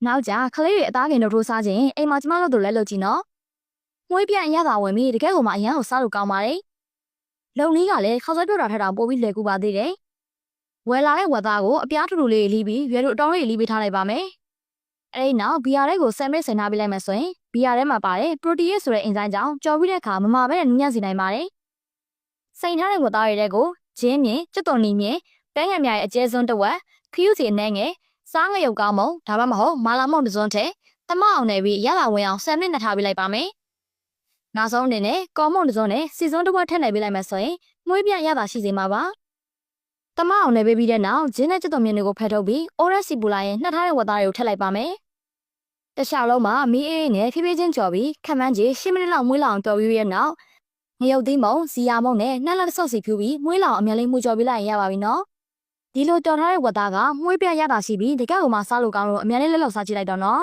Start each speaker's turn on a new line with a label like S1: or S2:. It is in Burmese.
S1: နောက်ကြခလေးတွေအသားကင်တို့ထိုးစားခြင်းအိမ်မှာကျမတို့တို့လည်းလုပ်ကြည့်နော်မွေးပြန်ရတာဝင်ပြီးတကယ်ကိုမှအရန်ကိုစားလို့ကောင်းပါတယ်လုံလေးကလည်းခေါက်ဆွဲပြတာထက်တောင်ပိုပြီးလွယ်ကူပါသေးတယ်ဝယ်လာတဲ့ဝက်သားကိုအပြားထူထူလေးလီးပြီးရွယ်တို့အတော်လေးလီးပေးထားလိုက်ပါမယ်အဲ့ဒီနောက်ဘီယာလေးကို10မိနစ်ဆင်ထားပေးလိုက်မယ်ဆိုရင်ဘီယာထဲမှာပါတယ်ပရိုတီရေးဆိုတဲ့အင်ဇိုင်းကြောင့်ကြော်ပြီးတဲ့အခါမမာပဲနဲ့နူးညံ့စေနိုင်ပါတယ်စိန်ထားတဲ့ဝက်သားတွေတဲ့ကိုဂျင်းမြင့်ကျွတ်တော်နီမြင့်ပန်းငယ်မြရဲ့အကျဲစွန်းတစ်ဝက်ခရူးစီအနေငယ်စားငရုတ်ကောင်းမုံဒါမှမဟုတ်မာလာမုံတစ်စွန်းထဲသမအောင်နေပြီးရလာဝင်အောင်10မိနစ်နဲ့ထားပေးလိုက်ပါမယ်နောက်ဆုံးအနေနဲ့ကော်မုံတစ်စွန်းနဲ့စီစွန်းတစ်ဝက်ထည့်နိုင်ပေးလိုက်မယ်ဆိုရင်မွေးပြရတာရှိစေမှာပါသမအောင်နေပေးပြီးတဲ့နောက်ဂျင်းနဲ့ကျွတ်တော်မြင့်တွေကိုဖယ်ထုတ်ပြီးအိုရက်စီပူလာရင်နှက်ထားတဲ့ဝက်သားတွေကိုထည့်လိုက်ပါမယ်တခြားလုံးမှာမီးအေးနဲ့ဖြည်းဖြည်းချင်းကြော်ပြီးခက်မှန်းကြီး10မိနစ်လောက်မွေးလောင်တော်ပြီးရဲ့နောက်ငရုတ်သီးမုံဇီယာမုံနဲ့နှက်လက်တစ်ဆုပ်စီဖြူပြီးမွေးလောင်အများလေးမှုကြော်ပြီးလိုက်ရင်ရပါပြီနော်ဒီလိုတော်ထားတဲ့ဝက်သားကမွေးပြရတာရှိပြီးတကယ်ကိုမှစားလို့ကောင်းလို့အများလေးလက်လောက်စားကြည့်လိုက်တော့နော်